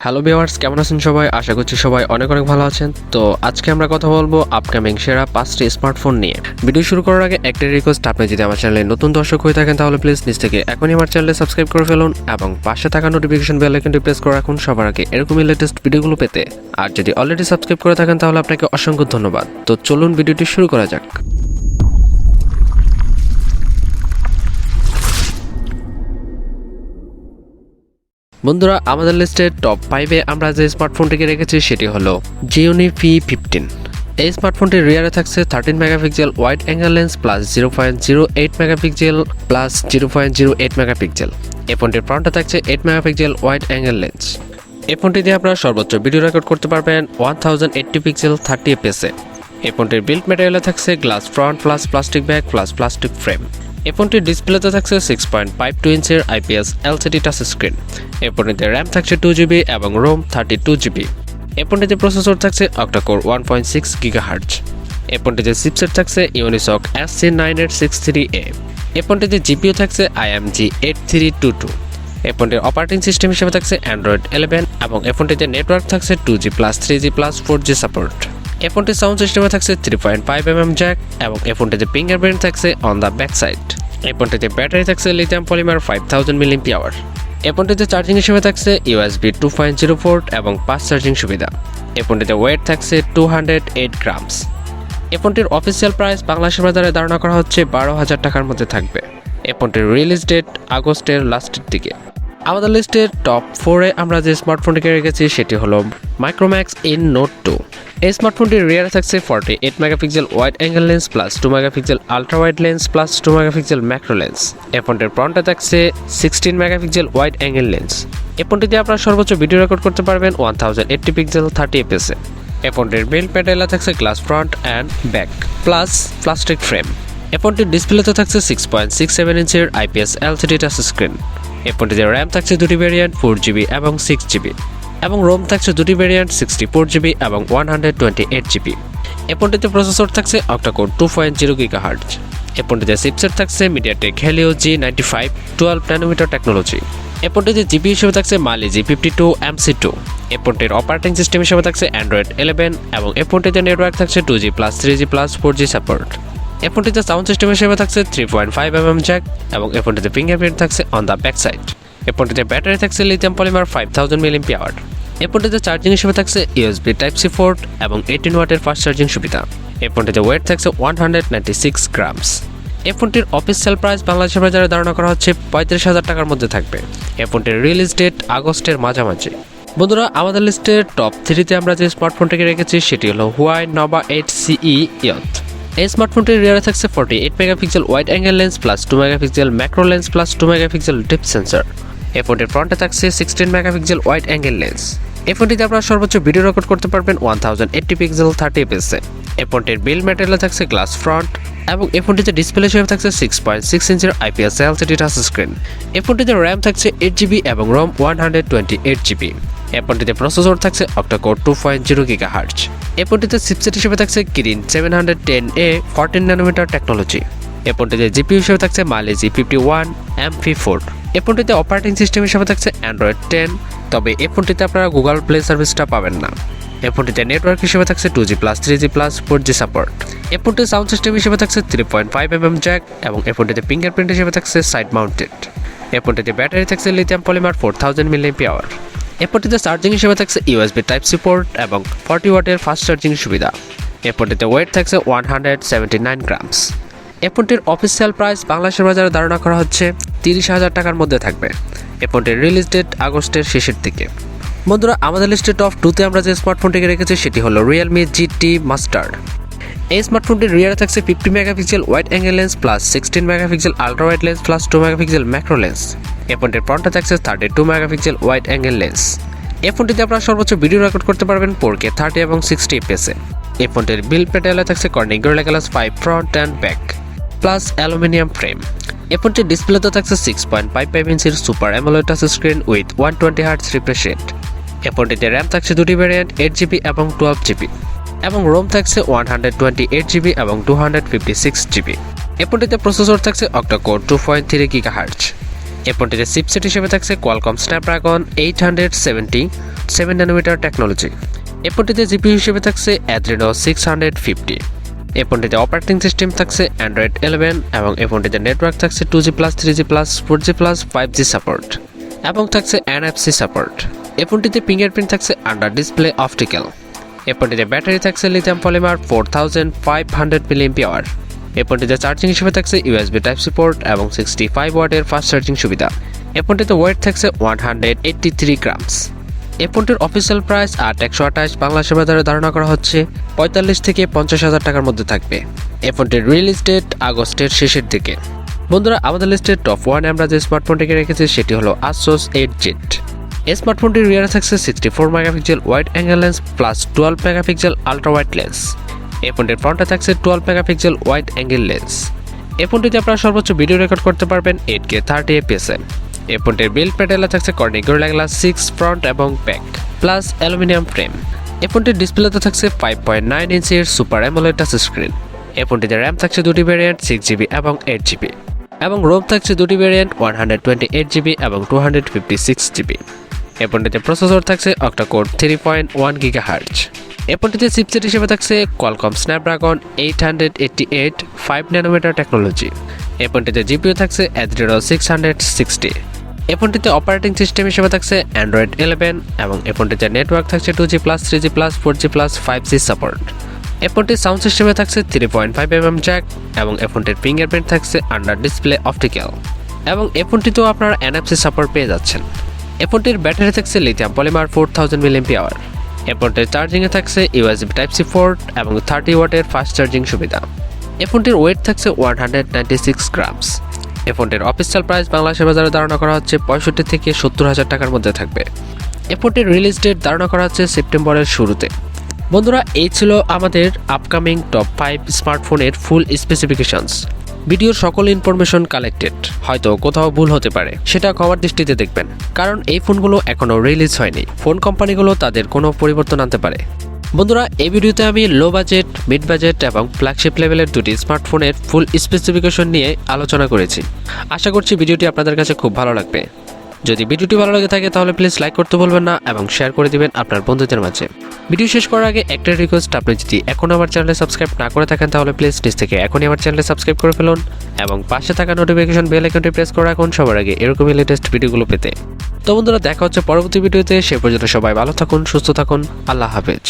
Hello viewers, কেমন আছেন সবাই? আশা করছি সবাই অনেক ভালো আছেন। তো আজকে আমরা কথা বলবো আপকামিং সেরা 5টি স্মার্টফোন নিয়ে। ভিডিও শুরু করার আগে একটা রিকোয়েস্ট, আপনি যদি আমার চ্যানেলে নতুন দর্শক হয়ে থাকেন তাহলে প্লিজ নিচ থেকে এখনই আমার চ্যানেলে সাবস্ক্রাইব করে ফেলুন এবং পাশে থাকা নোটিফিকেশন বেল আইকনটি প্রেস করে রাখুন সবার আগে এরকমই লেটেস্ট ভিডিওগুলো পেতে। আর যদি অলরেডি সাবস্ক্রাইব করে থাকেন তাহলে আপনাকে অসংখ্য ধন্যবাদ। তো চলুন ভিডিওটি শুরু করা যাক। বন্ধুরা, আমাদের লিস্টের টপ 5-এ আমরা যে স্মার্টফোনটিকে রেখেছি সেটি হলো জিওনি P15। এই স্মার্টফোনটির রিয়ারে থাকছে 13 megapixel wide angle lens plus 0.08 megapixel plus 0.08 megapixel. এই ফোনটির ফ্রন্টে থাকছে 8 মেগাপিক্সেল ওয়াইড অ্যাঙ্গেল লেন্স। এই ফোনটি দিয়ে আপনারা সর্বোচ্চ ভিডিও রেকর্ড করতে পারবেন 1080 পিক্সেল 30 fps-এ। এই ফোনটির বিল্ড ম্যাটেরিয়ালে থাকছে glass front plus plastic back plus plastic frame. এই ফোনটির ডিসপ্লেতে থাকছে 6.52 ইঞ্চের IPS LCD টাচ স্ক্রিন। এই ফোনটিতে র্যাম থাকছে 2GB এবং রোম 32GB। এই ফোনটিতে প্রসেসর থাকছে অক্টাকোর 1.6 GHz। এই ফোনটিতে চিপসেট থাকছে ইউনিসক SC9863A। এই ফোনটিতে জিপিইউ থাকছে IMG 8322। এই ফোনটির অপারেটিং সিস্টেম হিসেবে থাকছে Android 11 এবং এই ফোনটিতে নেটওয়ার্ক থাকছে 2G+, 3G+, 4G সাপোর্ট। এই ফোনটির সাউন্ড সিস্টেমে থাকছে 3.5mm জ্যাক এবং এই ফোনটিতে ফিঙ্গারপ্রিন্ট থাকছে অন দ্য ব্যাক সাইড। এই ফোনটিতে ব্যাটারি থাকছে লিথিয়াম পলিমার 5000 mAh। এই ফোনটিতে চার্জিং হিসেবে থাকছে USB 2.0 পোর্ট এবং ফাস্ট চার্জিং সুবিধা। এই ফোনটিতে ওয়েট থাকছে 208 গ্রামস। এই ফোনটির অফিসিয়াল প্রাইস বাংলাদেশের বাজারে ধারণা করা হচ্ছে 12,000 টাকার মধ্যে থাকবে। এই ফোনটির রিলিজ ডেট আগস্টের লাস্টের দিকে। আমাদের লিস্টের টপ 4-এ আমরা যে স্মার্টফোনটিকে রেখেছি সেটি হলো মাইক্রোম্যাক্স ইন নোট 2। এই স্মার্টফোনটির রিয়ারে থাকছে 48 megapixel wide angle lens plus 2 megapixel ultra wide lens plus 2 megapixel macro lens. এই ফোনটির ফ্রন্টে থাকছে 16 মেগাপিক্সেল ওয়াইড অ্যাঙ্গেল লেন্স। এই ফোনটিতে আপনারা সর্বোচ্চ ভিডিও রেকর্ড করতে পারবেন 1080 পিক্সেল 30 fps-এ। এই ফোনটির বিল্ড ম্যাটেরিয়ালে থাকছে glass front and back plus plastic frame. এই ফোনটির ডিসপ্লেতে থাকছে 6.67 ইঞ্চের IPS LCD টাচ স্ক্রিন। এই ফোনটিতে র্যাম থাকছে দুটি ভ্যারিয়েন্ট 4GB এবং 6GB এবং রোম থাকছে দুটি ভ্যারিয়েন্ট 64GB এবং 128GB। এই ফোনটিতে প্রসেসর থাকছে অক্টাকোর 2.0 GHz। এই ফোনটিতে চিপসেট থাকছে MediaTek Helio G95 12 nanometre technology. এই ফোনটিতে জিপি হিসেবে থাকছে মালি G52 MC2। এই ফোনটির অপারেটিং সিস্টেম হিসেবে থাকছে Android 11 এবং এই ফোনটিতে নেটওয়ার্ক থাকছে 2G+, 3G+, 4G সাপোর্ট। এই ফোনটিতে সাউন্ড সিস্টেম হিসেবে থাকছে 3.5mm জ্যাক এবং এই ফোনটিতে ফিঙ্গারপ্রিন্ট থাকছে অন দ্য ব্যাক সাইড। এই ফোনটিতে ব্যাটারি থাকছে লিথিয়াম পলিমার 5000 mAh। এই ফোনটিতে চার্জিং হিসেবে থাকছে USB Type-C পোর্ট এবং 18 ওয়াটের ফাস্ট চার্জিং সুবিধা। এই ফোনটিতে ওয়েট থাকছে 196 গ্রামস। এই ফোনটির অফিসিয়াল প্রাইস বাংলাদেশের বাজারে ধারণা করা হচ্ছে 35,000 টাকার মধ্যে থাকবে। এই ফোনটির রিলিজ ডেট আগস্টের মাঝামাঝি। বন্ধুরা, আমাদের লিস্টের টপ 3-তে আমরা যে স্মার্টফোনটিকে রেখেছি সেটি হলো হুয়াই নোভা 8 CE Youth। এই স্মার্টফোনটির রিয়ারে থাকছে 48 megapixel wide angle lens plus 2 megapixel macro lens plus 2 megapixel depth sensor. এই ফোনটির ফ্রন্টে থাকছে 16 মেগাপিক্সেল ওয়াইড অ্যাঙ্গেল লেন্স। এই ফোনটিতে আপনারা সর্বোচ্চ ভিডিও রেকর্ড করতে পারবেন 1080 পিক্সেল 30 fps-এ। এই ফোনটির বিল্ড ম্যাটেরিয়ালে থাকছে গ্লাস ফ্রন্ট এবং এই ফোনটিতে ডিসপ্লে হিসেবে থাকছে 6.6 ইঞ্চের IPS LCD টাচ স্ক্রিন। এই ফোনটিতে র্যাম থাকছে 8GB এবং রোম 128GB। এই ফোনটিতে প্রসেসর থাকছে অক্টাকোর 2.0 GHz। এই ফোনটিতে চিপসেট হিসেবে থাকছে কিরিন 710A 14 ন্যানোমিটার টেকনোলজি। এই ফোনটিতে জিপিইউ হিসেবে থাকছে মালি G51 MP4। এই ফোনটিতে অপারেটিং সিস্টেম হিসেবে থাকছে Android 10, তবে এই ফোনটিতে আপনারা গুগল প্লে সার্ভিসটা পাবেন না। এই ফোনটিতে নেটওয়ার্ক হিসেবে থাকছে 2G+, 3G+, 4G সাপোর্ট। এই ফোনটির সাউন্ড সিস্টেম হিসেবে থাকছে 3.5mm জ্যাক এবং এই ফোনটিতে ফিঙ্গারপ্রিন্ট হিসেবে থাকছে সাইড মাউন্টেড। এই ফোনটিতে ব্যাটারি থাকছে লিথিয়াম পলিমার 4000 mAh। এই ফোনটিতে চার্জিং হিসেবে থাকছে USB Type-C পোর্ট এবং 40 ওয়াটের ফাস্ট চার্জিং সুবিধা। এই ফোনটিতে ওয়েট থাকছে 179 গ্রামস। এই ফোনটির অফিসিয়াল প্রাইস বাংলাদেশের বাজারে ধারণা করা হচ্ছে 30,000 টাকার মধ্যে থাকবে। এই ফোনটির রিলিজ ডেট আগস্টের শেষের দিকে। বন্ধুরা, আমাদের লিস্টে টপ 2-তে আমরা যে স্মার্টফোনটিকে রেখেছি সেটি হলো রিয়েলমি GT মাস্টার্ড। এই স্মার্টফোনটির রিয়ারে থাকছে 50 megapixel wide angle lens plus 16 megapixel ultra wide lens plus 2 megapixel macro lens. এই ফোনটির ফ্রন্টে থাকছে 32 মেগাপিক্সেল ওয়াইড অ্যাঙ্গেল লেন্স। এই ফোনটিতে আপনারা সর্বোচ্চ ভিডিও রেকর্ড করতে পারবেন 4K 30 এবং 60 fps-এ। এই ফোনটির বিল্ড ম্যাটেরিয়ালে থাকছে Corning gorilla glass 5 front and back plus aluminium frame. এই ফোনটির ডিসপ্লেতে থাকছে 6.55 ইঞ্চির super AMOLED touch screen with 120Hz refresh rate. এই ফোনটিতে র্যাম থাকছে দুটি ভ্যারিয়েন্ট 8GB এবং 12GB এবং রোম থাকছে 128GB এবং 256GB। এই ফোনটিতে প্রসেসর থাকছে অক্টাকোর 2.3 GHz। এই ফোনটিতে চিপসেট হিসেবে থাকছে কোয়ালকম স্ন্যাপড্রাগন 870 7 ন্যানোমিটার টেকনোলজি। এই ফোনটিতে জিপিইউ হিসেবে থাকছে Adreno 650। এই ফোনটিতে অপারেটিং সিস্টেম থাকছে Android 11 এবং এই ফোনটিতে নেটওয়ার্ক থাকছে 2G+, 3G+, 4G+, 5G support এবং থাকছে NFC সাপোর্ট। এই ফোনটিতে ফিঙ্গারপ্রিন্ট থাকছে আন্ডার ডিসপ্লে অপটিক্যাল। এই ফোনটিতে ব্যাটারি থাকছে লিথিয়াম পলিমার 4500 mAh। এই ফোনটিতে চার্জিং হিসেবে থাকছে USB Type-C পোর্ট এবং 65 ওয়াটের ফাস্ট চার্জিং সুবিধা। এই ফোনটিতে ওয়েট থাকছে 183 গ্রামস। এই ফোনটির অফিসিয়াল প্রাইস 828 বাংলাদেশের বাজারে ধারণা করা হচ্ছে 45 থেকে 50,000 টাকার মধ্যে থাকবে। এই ফোনটির রিলিজ ডেট আগস্টের শেষের দিকে। বন্ধুরা, আমাদের লিস্টের টপ 1 আমরা যে স্মার্টফোনটিকে রেখেছি সেটি হলো Asus 8Z। এই স্মার্টফোনটির রিয়ারে থাকছে 64 megapixel wide angle lens plus 12 megapixel ultra wide lens. এই ফোনটির ফ্রন্টে থাকছে 12 মেগাপিক্সেল ওয়াইড অ্যাঙ্গেল লেন্স। এই ফোনটিতে আপনারা সর্বোচ্চ ভিডিও রেকর্ড করতে পারবেন 8K 30 fps এ। এই ফোনটির বিল্ড প্যাটেলে থাকছে কর্নিং গরিলা গ্লাস 6 ফ্রন্ট এবং ব্যাক প্লাস অ্যালুমিনিয়াম ফ্রেম। এই ফোনটির ডিসপ্লেতে থাকছে 5.9 ইঞ্চির সুপার অ্যামোলেড টাচ স্ক্রিন। এই ফোনটিতে র্যাম থাকছে দুটি ভ্যারিয়েন্ট 6GB এবং 8GB এবং রোম থাকছে দুটি ভ্যারিয়েন্ট 128GB এবং 256GB। এই ফোনটিতে প্রসেসর থাকছে অক্টা-কোর 3.1 GHz। এই ফোনটিতে চিপসেট হিসেবে থাকছে কোয়ালকম স্ন্যাপড্রাগন 888 5 ন্যানোমিটার টেকনোলজি। এই ফোনটিতে জিপিইউ থাকছে Adreno 660। এই ফোনটিতে অপারেটিং সিস্টেম হিসেবে থাকছে Android 11 এবং এই ফোনটিতে নেটওয়ার্ক থাকছে 2G+, 3G+, 4G+, 5G support. এই ফোনটির সাউন্ড সিস্টেমে থাকছে 3.5mm জ্যাক এবং এই ফোনটির ফিঙ্গারপ্রিন্ট থাকছে আন্ডার ডিসপ্লে অপটিক্যাল এবং এই ফোনটিতেও আপনারা NFC সাপোর্ট পেয়ে যাচ্ছেন। এই ফোনটির ব্যাটারি থাকছে লিথিয়াম পলিমার 4000 mAh। এই ফোনটির চার্জিংয়ে থাকছে USB Type-C পোর্ট এবং 30 ওয়াটের ফাস্ট চার্জিং সুবিধা। এই ফোনটির ওয়েট থাকছে 196 গ্রামস। এই ফোনটির অফিসিয়াল প্রাইস বাংলাদেশের বাজারে ধারণা করা হচ্ছে 65 থেকে 70,000 টাকার মধ্যে থাকবে। এই ফোনটির রিলিজ ডেট ধারণা করা হচ্ছে সেপ্টেম্বরের শুরুতে। বন্ধুরা, এই ছিল আমাদের আপকামিং টপ 5 স্মার্টফোনের ফুল স্পেসিফিকেশনস। ভিডিওর সকল ইনফরমেশন কালেক্টেড, হয়তো কোথাও ভুল হতে পারে, সেটা ক্ষমার দৃষ্টিতে দেখবেন, কারণ এই ফোনগুলো এখনও রিলিজ হয়নি। ফোন কোম্পানিগুলো তাদের কোনো পরিবর্তন আনতে পারে। বন্ধুরা, এই ভিডিওতে আমি লো বাজেট, মিড বাজেট এবং ফ্ল্যাগশিপ লেভেলের দুটি স্মার্টফোনের ফুল স্পেসিফিকেশন নিয়ে আলোচনা করেছি। আশা করছি ভিডিওটি আপনাদের কাছে খুব ভালো লাগবে। যদি ভিডিওটি ভালো লাগে থাকে তাহলে প্লিজ লাইক করতে ভুলবেন না এবং শেয়ার করে দিবেন আপনার বন্ধুদের মাঝে। ভিডিও শেষ করার আগে একটা রিকোয়েস্ট, আপনি যদি এখনও আমার চ্যানেলে সাবস্ক্রাইব না করে থাকেন তাহলে প্লিজ নিচ থেকে এখনই আমার চ্যানেলে সাবস্ক্রাইব করে ফেলুন এবং পাশে থাকা নোটিফিকেশন বেল আইকনটি প্রেস করে রাখুন সবার আগে এরকমই লেটেস্ট ভিডিওগুলো পেতে। তো বন্ধুরা, দেখা হচ্ছে পরবর্তী ভিডিওতে। সে পর্যন্ত সবাই ভালো থাকুন, সুস্থ থাকুন। আল্লাহ হাফেজ।